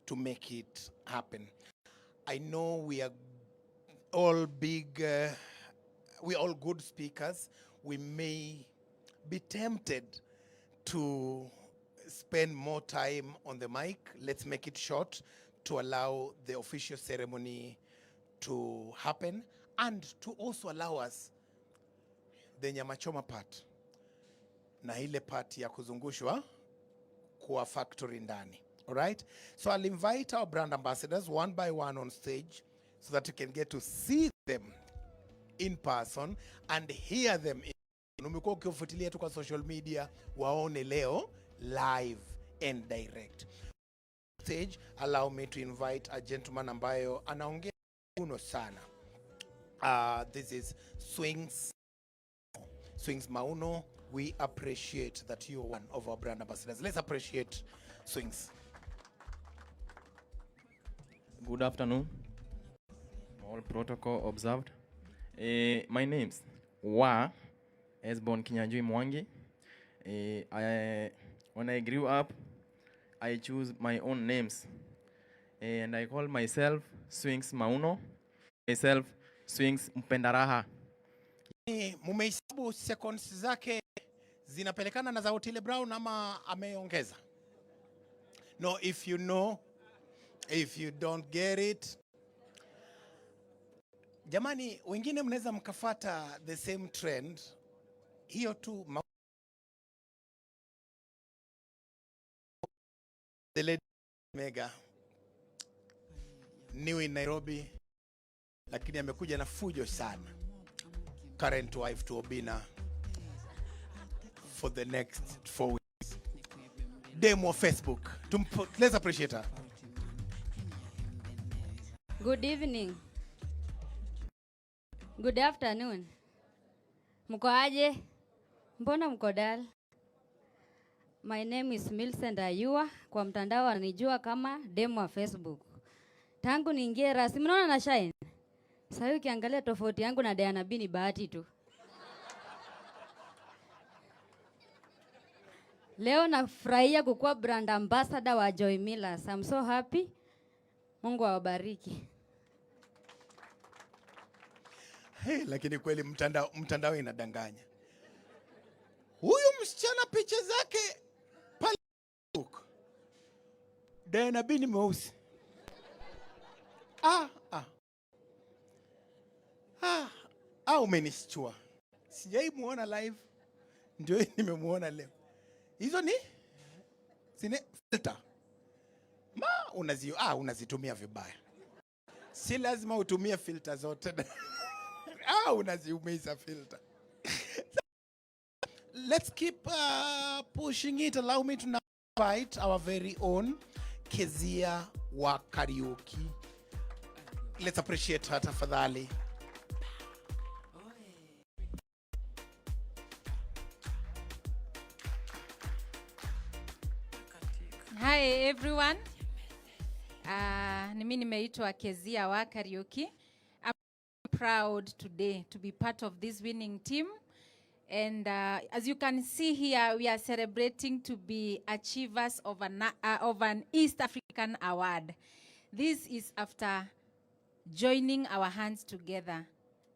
to make it happen. I know we are all we're all good speakers. We may be tempted to spend more time on the mic. Let's make it short to allow the official ceremony to happen and to also allow us the nyama choma part na ile part ya kuzungushwa kwa factory ndani. All right? So I'll invite our brand ambassadors one by one on stage so that you can get to see them in person and hear them. Umekuwa ukifuatilia tu kwa social media, waone leo live and direct. Stage, allow me to invite a gentleman ambayo anaongea uno sana. This is Swings Mauno. We appreciate that you're one of our brand ambassadors. Let's appreciate Swings. Good afternoon. All protocol observed. My name's Wa Esbon Kinyanjui Mwangi. When I grew up, I choose my own names. And I call myself Swings Mauno. Myself Swings Mpendaraha. Mumehesabu seconds zake zinapelekana na za Otile Brown ama ameongeza? No, if you know, if you don't get it. Jamani, wengine mnaweza mkafata the same trend. Hiyo tu the lady Mega new in Nairobi, lakini amekuja na fujo sana. Current wife to Obina for the next 4 weeks. Demo Facebook. Let's appreciate her. Good evening. Good afternoon. Mko aje? Mbona mko dal? My name is Millicent Ayua. Kwa mtandao wananijua kama demo wa Facebook. Tangu niingie rasmi, mnaona na shine. Sasa ukiangalia tofauti yangu na Diana B ni bahati tu. Leo nafurahia kukuwa brand ambassador wa Joy Millers. I'm so happy. Mungu awabariki. Hey, lakini kweli mtandao inadanganya. Huyu msichana picha zake pale Facebook. Diana B ni mweusi. Umenishtua. Sijai muona live. Ndio nimemuona leo. Hizo ni sine filter. Unazitumia vibaya. Si lazima utumie filter zote. Unaziumiza filter. Let's keep pushing it. Allow me to now invite our very own Kezia wa Karaoke. Let's appreciate her tafadhali. Hi everyone. Mimi nimeitwa Kezia wa Karaoke. I'm proud today to be part of this winning team. And as you can see here, we are celebrating to be achievers of an East African award. This is after joining our hands together.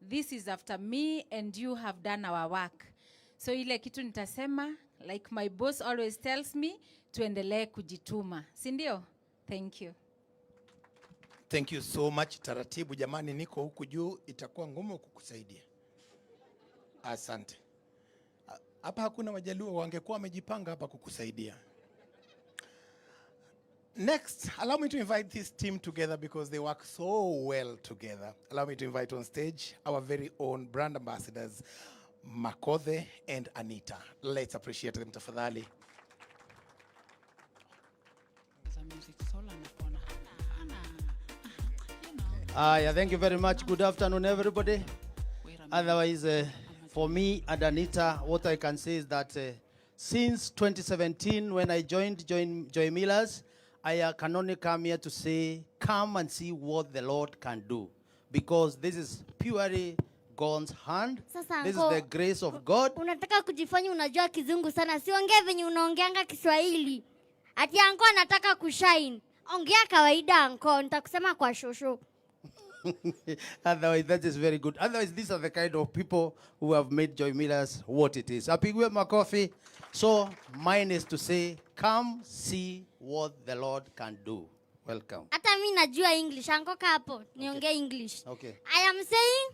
This is after me and you have done our work. So ile kitu nitasema, like my boss always tells me, tuendelee kujituma. Sindio? Thank you. Thank you so much. Taratibu jamani, niko huku juu, itakuwa ngumu kukusaidia. Asante. Hapa hakuna Wajaluo, wangekuwa wamejipanga hapa kukusaidia. Next, allow me to invite this team together because they work so well together. Allow me to invite on stage our very own brand ambassadors, Makothe and Anita. Let's appreciate them tafadhali. Thank you very much. Good afternoon, everybody. Otherwise, for me and Anita, what I can say is that since 2017, when I joined Joy Millers, I can only come here to say, come and see what the Lord can do. Because this is purely God's hand. Sasa this is the grace of God. Unataka kujifanya unajua kizungu sana. Siongee venye unaongeanga Kiswahili. Ati anko anataka kushine. Ongea kawaida anko, nitakusema kwa shosho. Otherwise, that is very good. Otherwise, these are the kind of people who have made Joy Millers what it is. Apigwe makofi. So, mine is to say, come see what the Lord can do. Welcome. Hata mimi najua English, anko kaa hapo, niongee English. Okay. I am saying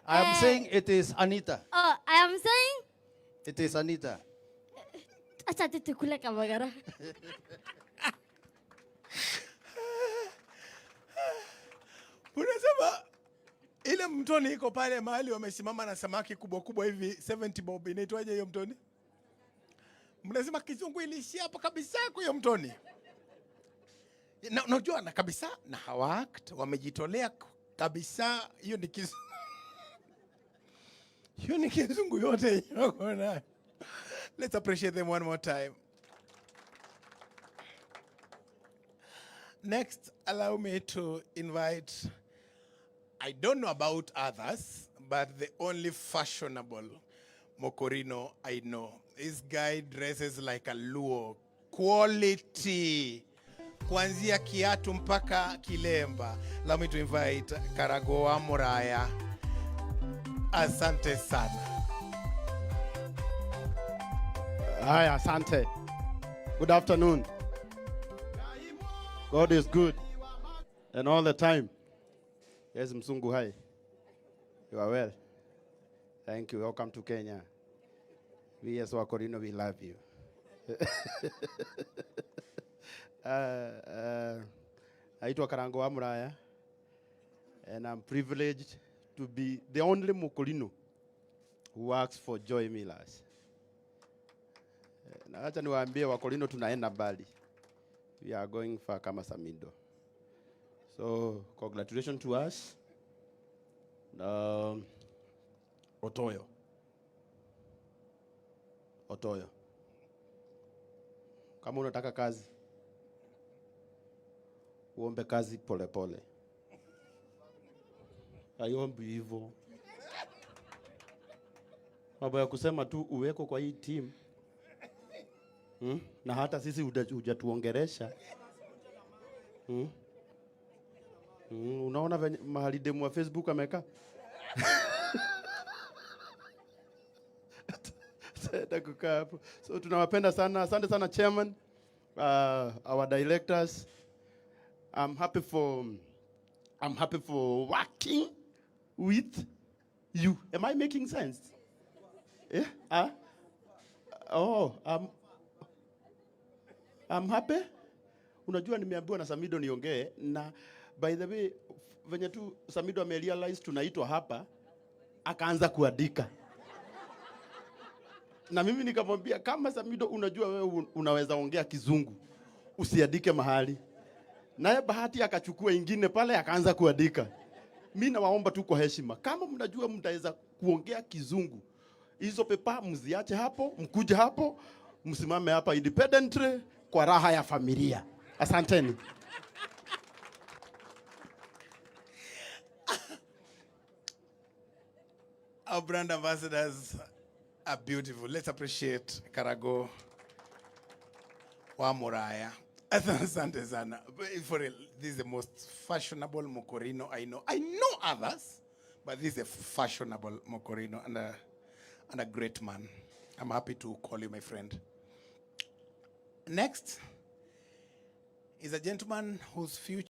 I am saying it is Anita. Oh, I am saying It is Anita. acha tutukule kamagara. Unasema ile mtoni iko pale mahali wamesimama na samaki kubwa kubwa hivi 70 bob, inaitwaje hiyo mtoni? Mnasema kizungu ilishia hapo kabisa kwa hiyo mtoni. Na unajua na kabisa na hawaact wamejitolea kabisa, hiyo ni kizungu. Hiyo ni kizungu yote yako na. Let's appreciate them one more time. Next, allow me to invite, I don't know about others, but the only fashionable Mokorino I know. This guy dresses like a Luo. Quality. Kuanzia kiatu mpaka kilemba. Allow me to invite Karagoa Muraya. Asante sana. Hi, asante. Good afternoon. God is good. And all the time. Yes, Msungu, hi. You are well. Thank you. Welcome to Kenya. We as Wakorino, we love you. Naitwa Karagoa Muraya. And I'm privileged to be the only Mokorino who works for Joy Millers. Na acha niwaambie Wakorino tunaenda mbali. We are going far kama Samido. So, congratulations to us. Otoyo. Kama unataka kazi, uombe kazi pole pole. Aiombi hivyo. Mambo ya kusema tu uweko kwa hii team. Na hata sisi hujatuongeresha. Unaona mahali demu wa Facebook ameka? So tunawapenda sana. Asante sana chairman, our directors. I'm happy for working with you. Am I making sense? Yeah? I'm happy. Unajua nimeambiwa na Samido niongee, na by the way venye tu Samido amerealize tunaitwa hapa, akaanza kuandika. Na mimi nikamwambia kama Samido unajua wewe unaweza ongea kizungu, usiandike mahali. Naye bahati akachukua ingine pale akaanza kuandika. Mimi nawaomba tu kwa heshima, kama mnajua mtaweza kuongea kizungu, hizo pepa mziache hapo, mkuje hapo, msimame hapa independently kwa raha ya familia. Asanteni. Our brand ambassadors are beautiful. Let's appreciate Karago wa Muraya. Asante sana. For real, this is the most fashionable Mokorino I know. I know others, but this is a fashionable Mokorino and a great man. I'm happy to call you my friend. Next is a gentleman whose future